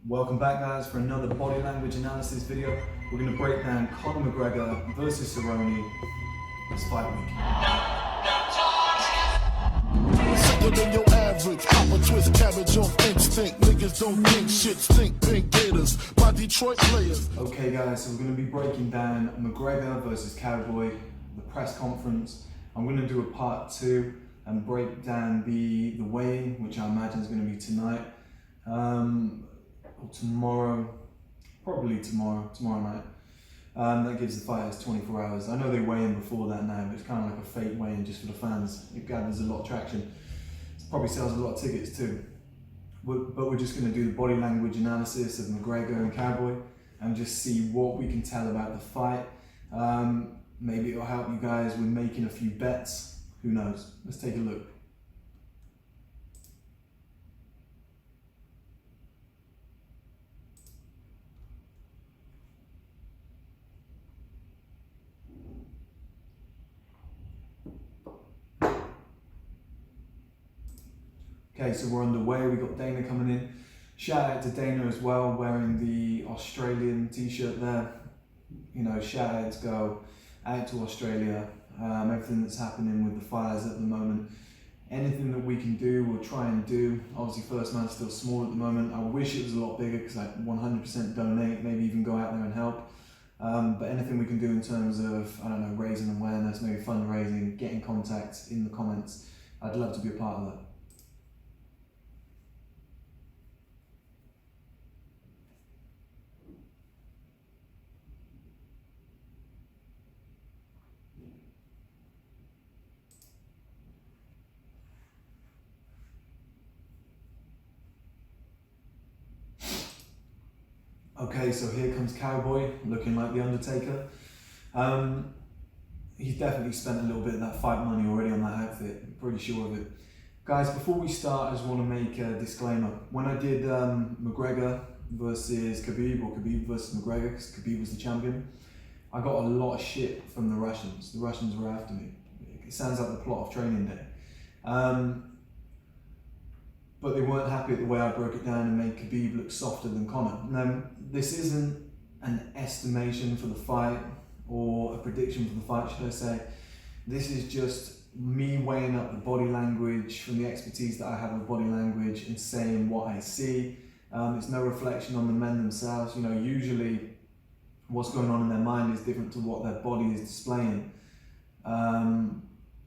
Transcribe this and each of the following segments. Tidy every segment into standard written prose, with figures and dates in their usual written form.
Welcome back, guys, for another body language analysis video. We're going to break down Conor McGregor versus Cerrone this fight week. Sicker than your average, pop a twist cabbage on instinct. Niggas don't think shit, stink pink gators by Detroit players. Okay, guys, so we're going to be breaking down McGregor versus Cowboy, the press conference. I'm going to do a part 2 and break down the weigh-in, which I imagine is going to be tonight. Or tomorrow, probably tomorrow night. That gives the fighters 24 hours. I know they weigh in before that now, but it's kind of like a fake weigh-in just for the fans. It gathers a lot of traction. It probably sells a lot of tickets too. But we're just going to do the body language analysis of McGregor and Cowboy and just see what we can tell about the fight. Maybe it'll help you guys with making a few bets. Who knows? Let's take a look. Okay, so we're underway. We got Dana coming in. Shout out to Dana as well, wearing the Australian t-shirt there. You know, shout outs go out to Australia. Everything that's happening with the fires at the moment. Anything that we can do, we'll try and do. Obviously, First Man's still small at the moment. I wish it was a lot bigger because I'd 100% donate, maybe even go out there and help. But anything we can do in terms of, I don't know, raising awareness, maybe fundraising, getting contact in the comments, I'd love to be a part of that. Okay, so here comes Cowboy, looking like The Undertaker. He's definitely spent a little bit of that fight money already on that outfit, I'm pretty sure of it. Guys, before we start, I just want to make a disclaimer. When I did McGregor versus Khabib, or Khabib versus McGregor, because Khabib was the champion, I got a lot of shit from the Russians. The Russians were after me. It sounds like the plot of Training Day. But they weren't happy at the way I broke it down and made Khabib look softer than Conor. Now, this isn't an estimation for the fight or a prediction for the fight, should I say. This is just me weighing up the body language from the expertise that I have with body language and saying what I see. It's no reflection on the men themselves. You know, usually what's going on in their mind is different to what their body is displaying. And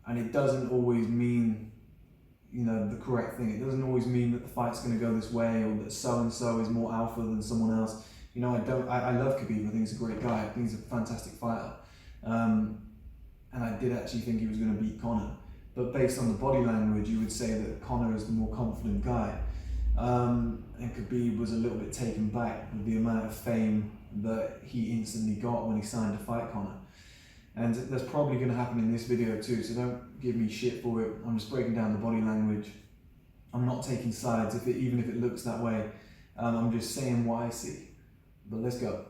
it doesn't always mean, you know, the correct thing. It doesn't always mean that the fight's going to go this way or that so-and-so is more alpha than someone else. You know, I love Khabib. I think he's a great guy. I think he's a fantastic fighter. And I did actually think he was going to beat Conor. But based on the body language, you would say that Conor is the more confident guy. And Khabib was a little bit taken back with the amount of fame that he instantly got when he signed to fight Conor. And that's probably going to happen in this video too, so don't give me shit for it. I'm just breaking down the body language. I'm not taking sides, even if it looks that way. I'm just saying what I see. But let's go.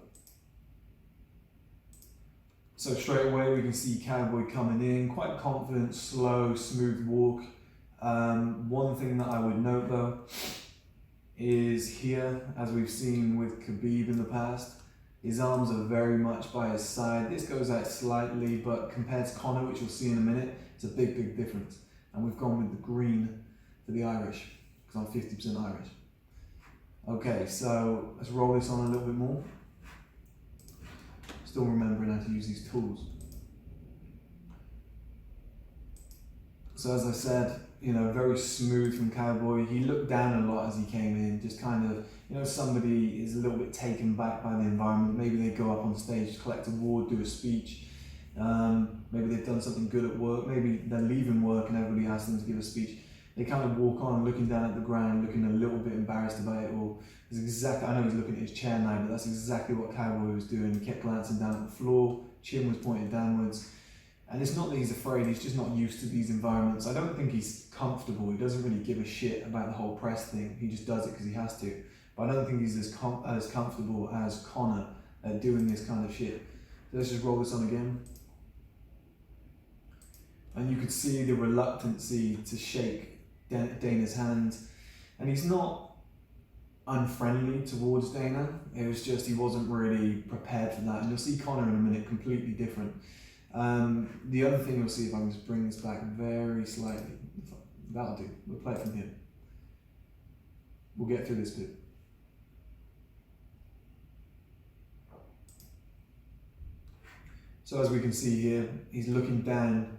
So straight away we can see Cowboy coming in, quite confident, slow, smooth walk. One thing that I would note though is here, as we've seen with Khabib in the past, his arms are very much by his side. This goes out slightly, but compared to Conor, which we'll see in a minute, it's a big, big difference. And we've gone with the green for the Irish, because I'm 50% Irish. Okay, so let's roll this on a little bit more. Still remembering how to use these tools. So as I said, you know, very smooth from Cowboy. He looked down a lot as he came in, just kind of, you know, somebody is a little bit taken back by the environment. Maybe they go up on stage, collect an award, do a speech. Maybe they've done something good at work. Maybe they're leaving work and everybody asks them to give a speech. They kind of walk on, looking down at the ground, looking a little bit embarrassed about it all. It's exactly, I know he's looking at his chair now, but that's exactly what Cowboy was doing. He kept glancing down at the floor, chin was pointed downwards. And it's not that he's afraid, he's just not used to these environments. I don't think he's comfortable. He doesn't really give a shit about the whole press thing. He just does it because he has to. But I don't think he's as comfortable as Conor at doing this kind of shit. So let's just roll this on again. And you could see the reluctancy to shake Dana's hand. And he's not unfriendly towards Dana. It was just he wasn't really prepared for that. And you'll see Conor in a minute, completely different. The other thing you'll see, if I can just bring this back very slightly, that'll do. We'll play it from here. We'll get through this bit. So as we can see here, he's looking down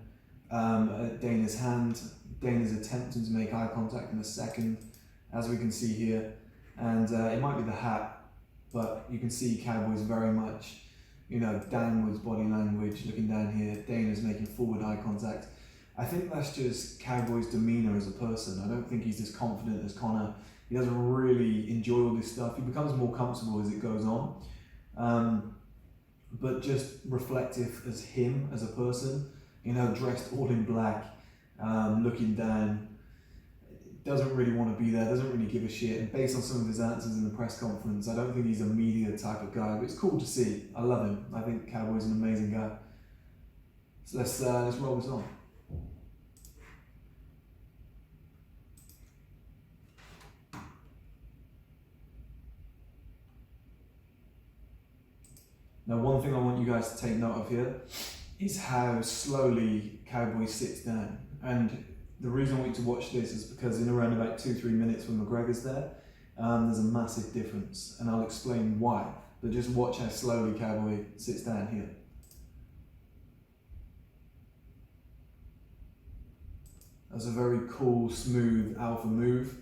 at Dana's hand. Dana's attempting to make eye contact in a second, as we can see here. And it might be the hat, but you can see Cowboy's very much, downwards body language, looking down here. Dana's making forward eye contact. I think that's just Cowboy's demeanour as a person. I don't think he's as confident as Conor. He doesn't really enjoy all this stuff. He becomes more comfortable as it goes on. But just reflective as him as a person, dressed all in black, looking down, doesn't really want to be there, doesn't really give a shit. And based on some of his answers in the press conference, I don't think he's a media type of guy, but it's cool to see. I love him. I think Cowboy's an amazing guy. So let's roll this on. Now, one thing I want you guys to take note of here is how slowly Cowboy sits down. And the reason I want you to watch this is because in around about 2-3 minutes when McGregor's there, there's a massive difference. And I'll explain why. But just watch how slowly Cowboy sits down here. That's a very cool, smooth alpha move,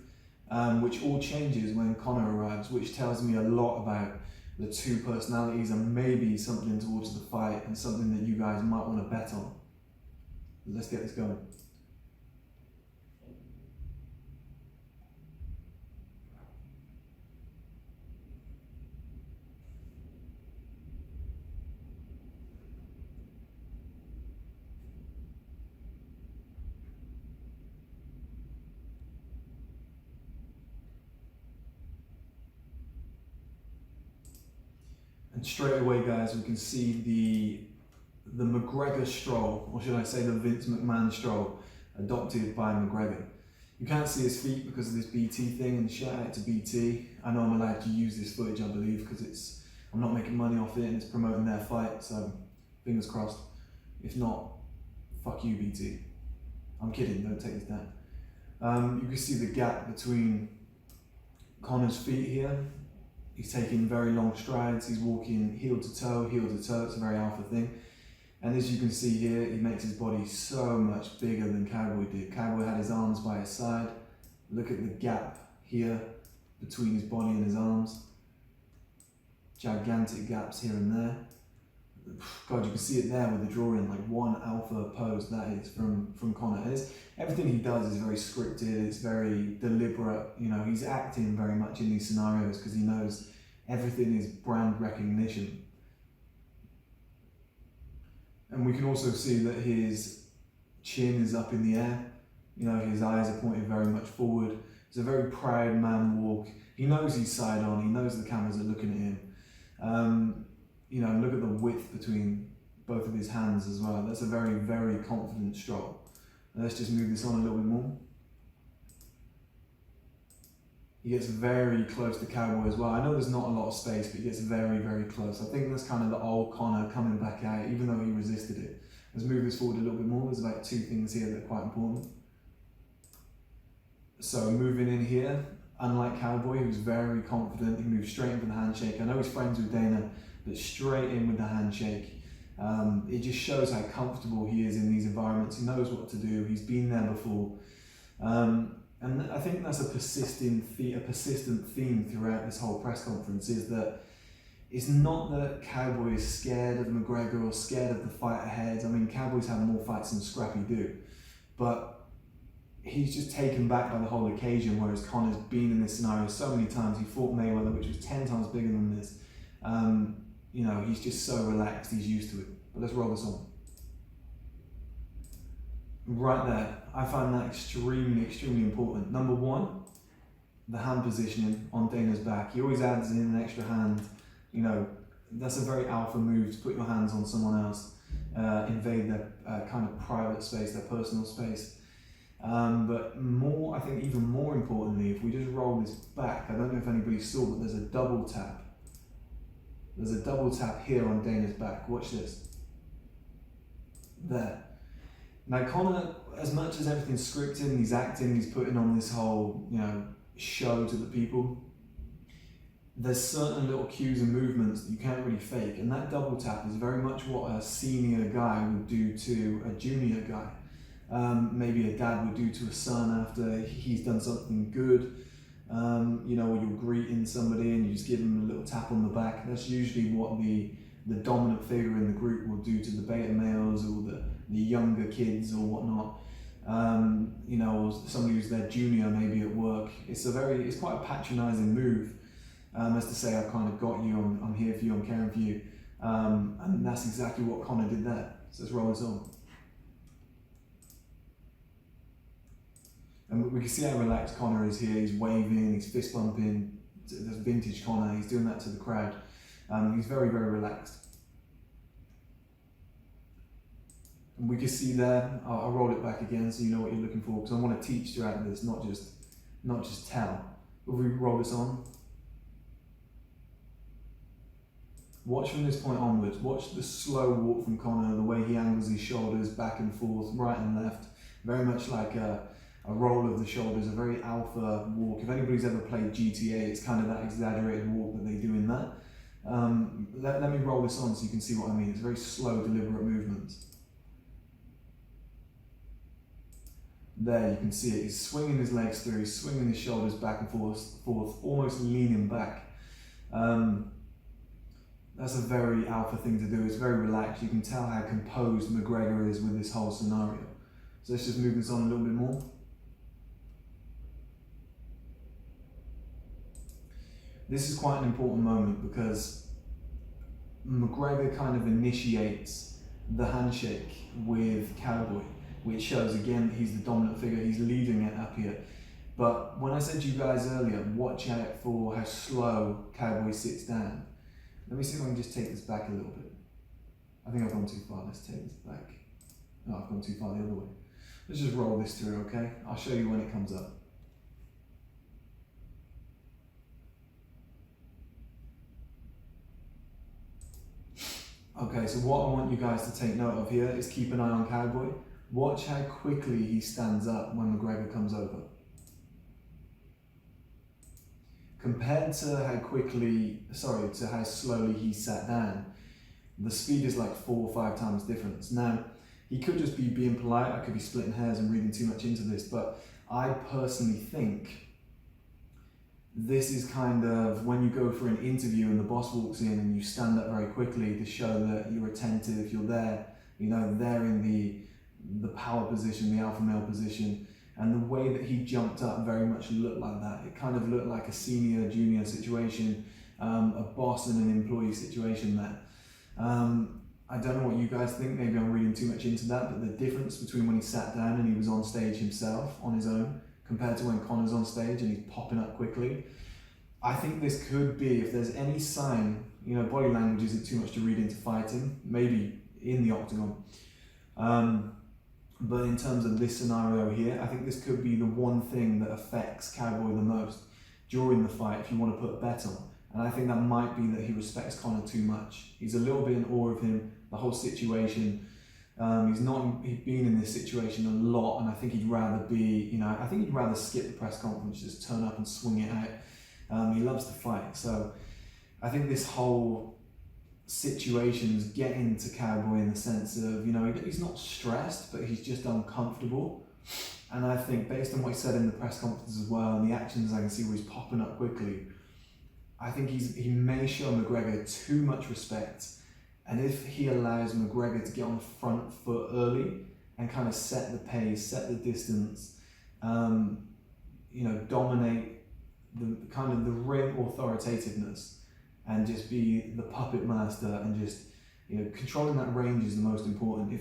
which all changes when Conor arrives, which tells me a lot about the two personalities and maybe something towards the fight and something that you guys might want to bet on. Let's get this going. And straight away, guys, we can see the McGregor stroll, or should I say the Vince McMahon stroll, adopted by McGregor. You can't see his feet because of this BT thing, and shout out to BT. I know I'm allowed to use this footage, I believe, because I'm not making money off it and it's promoting their fight, so fingers crossed. If not, fuck you, BT. I'm kidding, don't take this down. You can see the gap between Conor's feet here. He's taking very long strides, he's walking heel to toe, it's a very alpha thing. And as you can see here, he makes his body so much bigger than Cowboy did. Cowboy had his arms by his side. Look at the gap here between his body and his arms. Gigantic gaps here and there. God, you can see it there with the drawing, like one alpha pose that is from Conor. And everything he does is very scripted, it's very deliberate. He's acting very much in these scenarios because he knows everything is brand recognition. And we can also see that his chin is up in the air. His eyes are pointed very much forward. It's a very proud man walk. He knows he's side on, he knows the cameras are looking at him. Look at the width between both of his hands as well. That's a very, very confident stroll. Let's just move this on a little bit more. He gets very close to Cowboy as well. I know there's not a lot of space, but he gets very, very close. I think that's kind of the old Conor coming back out, even though he resisted it. Let's move this forward a little bit more. There's about 2 things here that are quite important. So moving in here, unlike Cowboy, who's very confident, he moves straight in for the handshake. I know he's friends with Dana, but straight in with the handshake. It just shows how comfortable he is in these environments. He knows what to do. He's been there before. And I think that's a persistent theme throughout this whole press conference, is that it's not that Cowboy is scared of McGregor or scared of the fight ahead. I mean, Cowboy's had more fights than Scrappy do, but he's just taken back by the whole occasion, whereas Conor's been in this scenario so many times. He fought Mayweather, which was 10 times bigger than this. He's just so relaxed, he's used to it. But let's roll this on. Right there, I find that extremely, extremely important. Number one, the hand positioning on Dana's back. He always adds in an extra hand. That's a very alpha move to put your hands on someone else, invade their kind of private space, their personal space. But more, I think even more importantly, if we just roll this back, I don't know if anybody saw, but there's a double tap. There's a double tap here on Dana's back. Watch this. There. Now Conor, as much as everything's scripted, he's acting, he's putting on this whole, show to the people, there's certain little cues and movements that you can't really fake, and that double tap is very much what a senior guy would do to a junior guy. Maybe a dad would do to a son after he's done something good, or you're greeting somebody and you just give them a little tap on the back. That's usually what the dominant figure in the group will do to the beta males or the younger kids or whatnot. Or somebody who's their junior maybe at work. It's quite a patronising move, as to say, I've kind of got you, I'm here for you, I'm caring for you. And that's exactly what Conor did there. So let's roll this on. And we can see how relaxed Conor is here. He's waving, he's fist bumping. There's vintage Conor, he's doing that to the crowd. He's very, very relaxed. And we can see there, I'll roll it back again so you know what you're looking for, because I want to teach throughout this, not just tell. If we roll this on, watch from this point onwards. Watch the slow walk from Conor, the way he angles his shoulders back and forth, right and left, very much like a roll of the shoulders, a very alpha walk. If anybody's ever played GTA, it's kind of that exaggerated walk that they do in that. Let me roll this on so you can see what I mean. It's very slow, deliberate movements. There, you can see it. He's swinging his legs through, he's swinging his shoulders back and forth, almost leaning back. That's a very alpha thing to do. It's very relaxed. You can tell how composed McGregor is with this whole scenario. So let's just move this on a little bit more. This is quite an important moment because McGregor kind of initiates the handshake with Cowboy, which shows again that he's the dominant figure, he's leading it up here. But when I said to you guys earlier, watch out for how slow Cowboy sits down. Let me see if I can just take this back a little bit. I think I've gone too far, let's take this back. No, I've gone too far the other way. Let's just roll this through, okay? I'll show you when it comes up. Okay, so what I want you guys to take note of here is keep an eye on Cowboy. Watch how quickly he stands up when McGregor comes over. Compared to how slowly he sat down, the speed is like 4 or 5 times difference. Now, he could just be being polite, I could be splitting hairs and reading too much into this, but I personally think this is kind of when you go for an interview and the boss walks in and you stand up very quickly to show that you're attentive, you're there, they're in the power position, the alpha male position, and the way that he jumped up very much looked like that. It kind of looked like a senior junior situation, a boss and an employee situation there. I don't know what you guys think, maybe I'm reading too much into that, but the difference between when he sat down and he was on stage himself on his own compared to when Conor's on stage and he's popping up quickly, I think this could be, if there's any sign, body language isn't too much to read into fighting, maybe in the octagon. But in terms of this scenario here, I think this could be the one thing that affects Cowboy the most during the fight, if you want to put a bet on. And I think that might be that he respects Conor too much. He's a little bit in awe of him, the whole situation. He's been in this situation a lot, and I think he'd rather be, I think he'd rather skip the press conference, just turn up and swing it out. He loves to fight. So I think this whole situation's getting to Cowboy in the sense of, he's not stressed, but he's just uncomfortable. And I think based on what he said in the press conference as well, and the actions I can see where he's popping up quickly, I think he may show McGregor too much respect. And if he allows McGregor to get on the front foot early and kind of set the pace, set the distance, dominate the kind of the ring authoritativeness and just be the puppet master and just, controlling that range is the most important.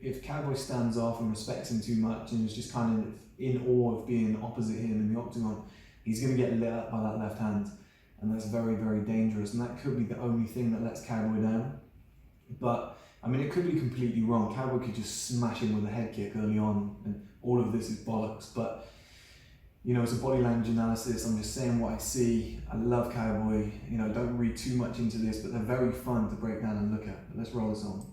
If Cowboy stands off and respects him too much and is just kind of in awe of being opposite him in the octagon, he's going to get lit up by that left hand. And that's very, very dangerous. And that could be the only thing that lets Cowboy down. But, it could be completely wrong. Cowboy could just smash him with a head kick early on and all of this is bollocks, but you know, it's a body language analysis. I'm just saying what I see. I love Cowboy. You know, don't read too much into this, but they're very fun to break down and look at. But let's roll this on.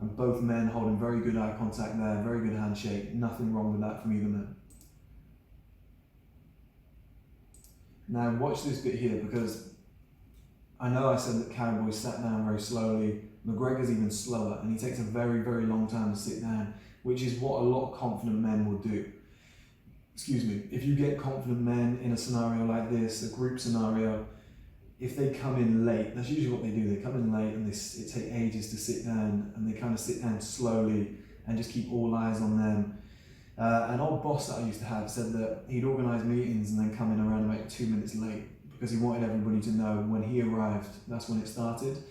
And both men holding very good eye contact there, very good handshake. Nothing wrong with that from either man. Now watch this bit here, because I know I said that Cowboy sat down very slowly. McGregor's even slower, and he takes a very, very long time to sit down, which is what a lot of confident men will do. Excuse me. If you get confident men in a scenario like this, a group scenario, if they come in late, that's usually what they do. They come in late and it takes ages to sit down, and they kind of sit down slowly and just keep all eyes on them. An old boss that I used to have said that he'd organise meetings and then come in around about 2 minutes late, because he wanted everybody to know when he arrived, that's when it started.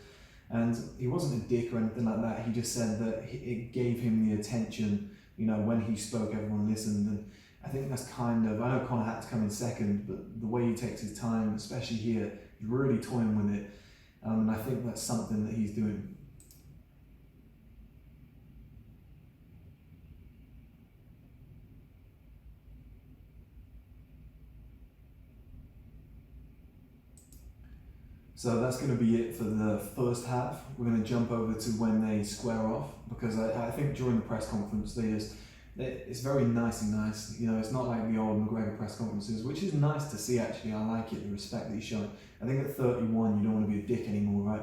And he wasn't a dick or anything like that. He just said that it gave him the attention. You know, when he spoke, everyone listened. And I think that's kind of, I know Conor had to come in second, but the way he takes his time, especially here, he's really toying with it. And I think that's something that he's doing. So that's going to be it for the first half. We're going to jump over to when they square off, because I think during the press conference it's very nice and nice. You know, it's not like the old McGregor press conferences, which is nice to see actually. I like it, the respect that he's showing. I think at 31 you don't want to be a dick anymore, right?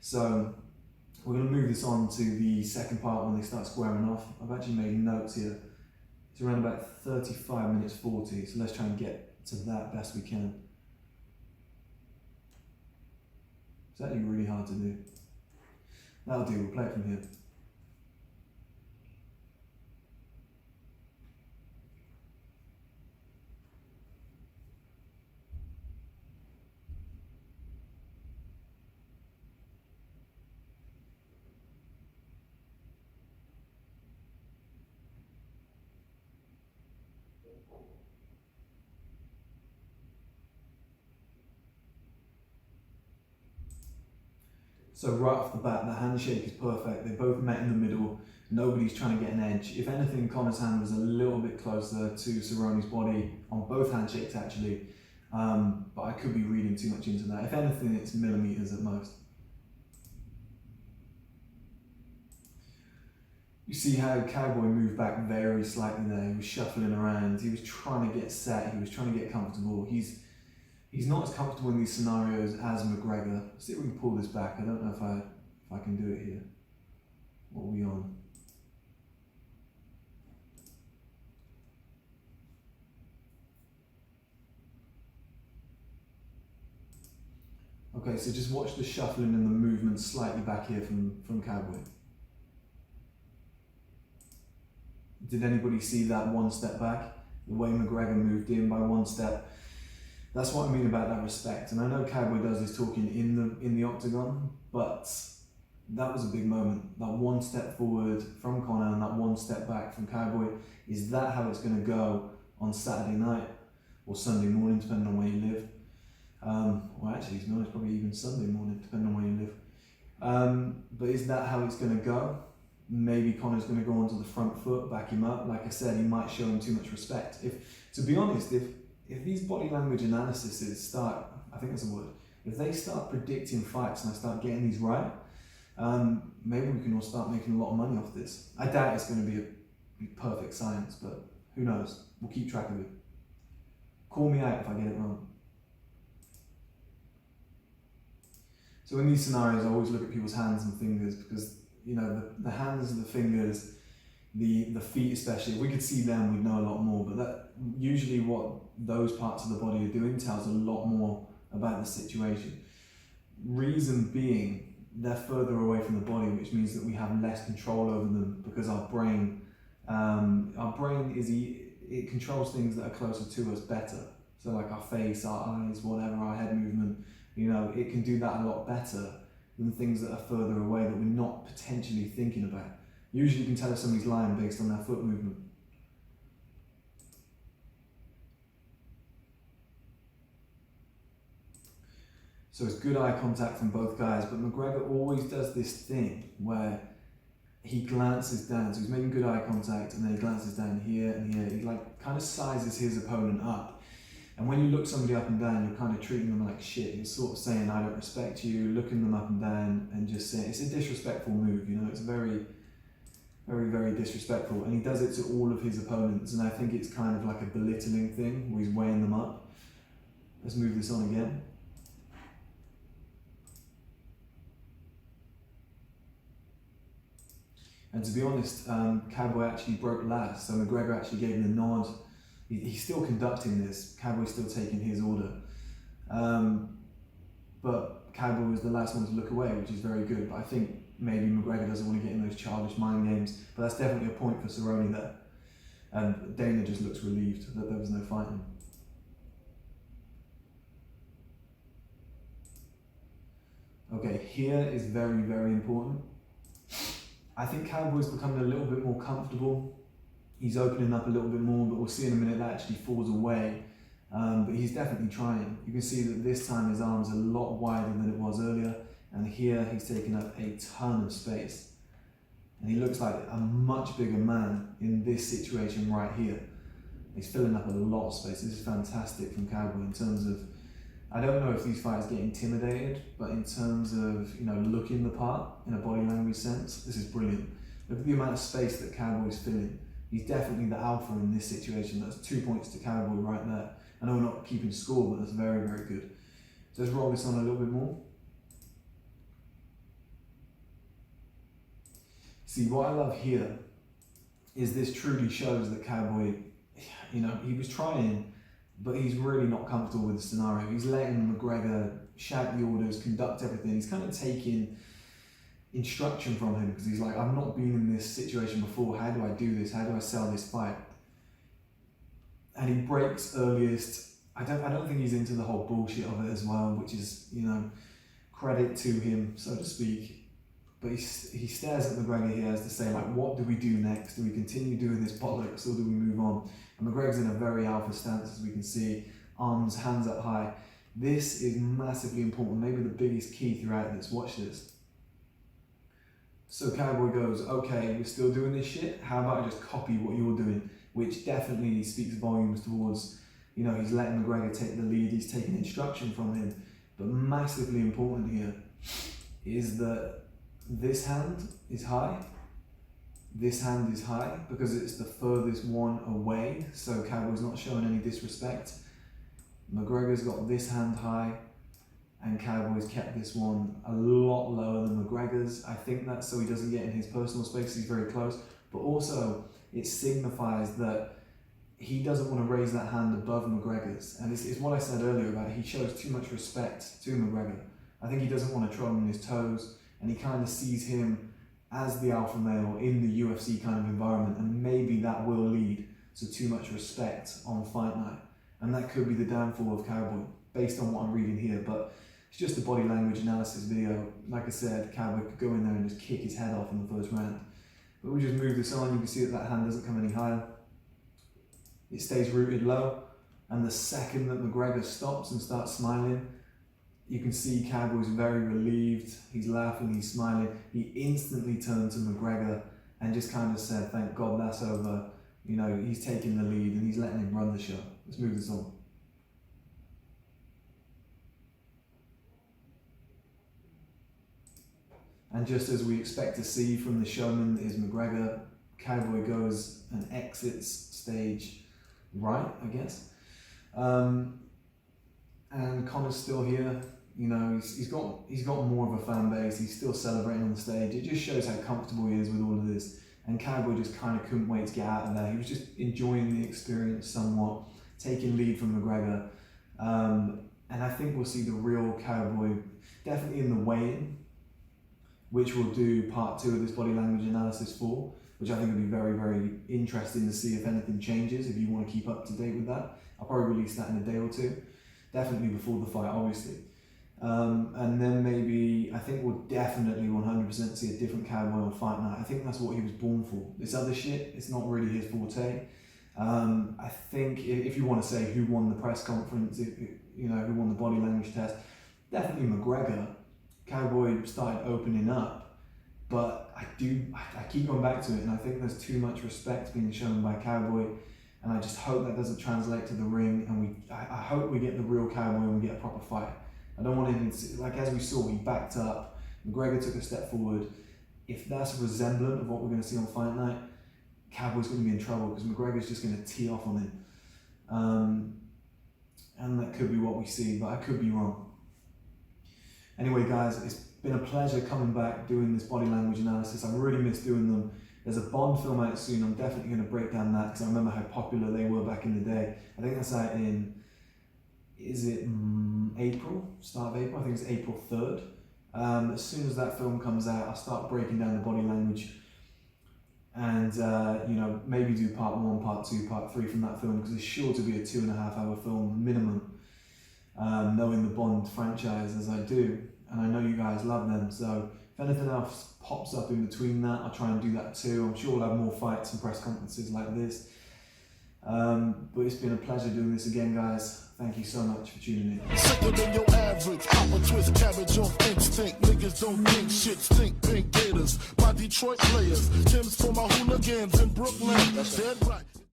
So we're going to move this on to the second part when they start squaring off. I've actually made notes here. It's around about 35 minutes 40, so let's try and get to that best we can. It's actually really hard to do. That'll do, we'll play it from here. So right off the bat, the handshake is perfect. They both met in the middle. Nobody's trying to get an edge. If anything, Conor's hand was a little bit closer to Cerrone's body on both handshakes actually. But I could be reading too much into that. If anything, it's millimeters at most. You see how Cowboy moved back very slightly there. He was shuffling around. He was trying to get set. He was trying to get comfortable. He's not as comfortable in these scenarios as McGregor. Let's see if we can pull this back. I don't know if I can do it here. What are we on? Okay, so just watch the shuffling and the movement slightly back here from Cowboy. Did anybody see that one step back? The way McGregor moved in by one step. That's what I mean about that respect. And I know Cowboy does this talking in the octagon, but that was a big moment. That one step forward from Conor and that one step back from Cowboy. Is that how it's going to go on Saturday night or Sunday morning, depending on where you live? Well, actually, to be honest, probably even Sunday morning, depending on where you live. But is that how it's going to go? Maybe Conor's going to go onto the front foot, back him up. Like I said, he might show him too much respect. To be honest, if these body language analyses start, I think that's a word, if they start predicting fights and I start getting these right, maybe we can all start making a lot of money off this. I doubt it's going to be a perfect science, but who knows? We'll keep track of it. Call me out if I get it wrong. So in these scenarios, I always look at people's hands and fingers, because you know the hands and the fingers, the feet especially, if we could see them, we'd know a lot more. But that usually what those parts of the body are doing tells a lot more about the situation. Reason being, they're further away from the body, which means that we have less control over them, because our brain it controls things that are closer to us better. So like our face, our eyes, whatever, our head movement, you know, it can do that a lot better than things that are further away that we're not potentially thinking about. Usually you can tell if somebody's lying based on their foot movement. So it's good eye contact from both guys, but McGregor always does this thing where he glances down, so he's making good eye contact, and then he glances down here and here. He like kind of sizes his opponent up. And when you look somebody up and down, you're kind of treating them like shit. You're sort of saying, I don't respect you, looking them up and down, and just saying, it's a disrespectful move, you know, it's very, very, very disrespectful. And he does it to all of his opponents, and I think it's kind of like a belittling thing, where he's weighing them up. Let's move this on again. And to be honest, Cowboy actually broke last, so McGregor actually gave him the nod. He's still conducting this, Cowboy's still taking his order. But Cowboy was the last one to look away, which is very good. But I think maybe McGregor doesn't want to get in those childish mind games, but that's definitely a point for Cerrone there. And Dana just looks relieved that there was no fighting. Okay, here is very, very important. I think Cowboy's becoming a little bit more comfortable. He's opening up a little bit more, but we'll see in a minute that actually falls away. But he's definitely trying. You can see that this time his arm's a lot wider than it was earlier, and here he's taking up a ton of space. And he looks like a much bigger man in this situation right here. He's filling up a lot of space. This is fantastic from Cowboy in terms of, I don't know if these fighters get intimidated, but in terms of, you know, looking the part in a body language sense, this is brilliant. Look at the amount of space that Cowboy's filling. He's definitely the alpha in this situation. That's 2 points to Cowboy right there. I know we're not keeping score, but that's very, very good. So let's roll this on a little bit more. See, what I love here is this truly shows that Cowboy, you know, he was trying, but he's really not comfortable with the scenario. He's letting McGregor shout the orders, conduct everything. He's kind of taking instruction from him because he's like, I've not been in this situation before. How do I do this? How do I sell this fight? And he breaks earliest. I don't think he's into the whole bullshit of it as well, which is, you know, credit to him, so to speak. But he stares at McGregor here as to say, like, what do we do next? Do we continue doing this bollocks or do we move on? And McGregor's in a very alpha stance, as we can see, arms, hands up high. This is massively important, maybe the biggest key throughout this. Watch this. So Cowboy goes, okay, we're still doing this shit. How about I just copy what you're doing? Which definitely speaks volumes towards, you know, he's letting McGregor take the lead. He's taking instruction from him. But massively important here is that this hand is high. This hand is high because it's the furthest one away. So Cowboy's not showing any disrespect. McGregor's got this hand high. And Cowboy's kept this one a lot lower than McGregor's. I think that's so he doesn't get in his personal space, he's very close. But also, it signifies that he doesn't want to raise that hand above McGregor's. And it's what I said earlier about he shows too much respect to McGregor. I think he doesn't want to tread on his toes, and he kind of sees him as the alpha male in the UFC kind of environment, and maybe that will lead to too much respect on fight night. And that could be the downfall of Cowboy, based on what I'm reading here. But it's just a body language analysis video. Like I said, Cowboy could go in there and just kick his head off in the first round. But we just move this on. You can see that that hand doesn't come any higher. It stays rooted low. And the second that McGregor stops and starts smiling, you can see Cowboy's very relieved. He's laughing, he's smiling. He instantly turned to McGregor and just kind of said, thank God that's over. You know, he's taking the lead and he's letting him run the show. Let's move this on. And just as we expect to see from the showman is McGregor, Cowboy goes and exits stage right, I guess. And Conor's still here. You know, he's got more of a fan base. He's still celebrating on the stage. It just shows how comfortable he is with all of this. And Cowboy just kind of couldn't wait to get out of there. He was just enjoying the experience somewhat, taking lead from McGregor. And I think we'll see the real Cowboy definitely in the weigh-in, which we'll do part 2 of this body language analysis for, which I think will be very, very interesting to see if anything changes, if you want to keep up to date with that. I'll probably release that in a day or 2, definitely before the fight, obviously. And then maybe, I think we'll definitely 100% see a different Cowboy on fight night. I think that's what he was born for. This other shit, it's not really his forte. I think if you want to say who won the press conference, you know, who won the body language test, definitely McGregor. Cowboy started opening up, But I keep going back to it, and I think there's too much respect being shown by Cowboy, and I just hope that doesn't translate to the ring, and I hope we get the real Cowboy and we get a proper fight. I don't want him to, like as we saw, he backed up, McGregor took a step forward. If that's a resemblant of what we're going to see on Fight Night, Cowboy's going to be in trouble because McGregor's just going to tee off on him. And that could be what we see, but I could be wrong. Anyway guys, it's been a pleasure coming back doing this body language analysis. I really miss doing them. There's a Bond film out soon. I'm definitely going to break down that because I remember how popular they were back in the day. I think that's out in, is it April? Start of April? I think it's April 3rd. As soon as that film comes out, I'll start breaking down the body language and you know, maybe do part 1, part 2, part 3 from that film because it's sure to be a 2.5 hour film minimum, knowing the Bond franchise as I do, and I know you guys love them, so if anything else pops up in between that, I'll try and do that too. I'm sure we'll have more fights and press conferences like this. But it's been a pleasure doing this again, guys. Thank you so much for tuning in. Sicker than your average. Pop a twist, cabbage off instinct. Niggas don't think shit, stink pink gators. My Detroit players. Tim's for my hooligans in Brooklyn. Dead right.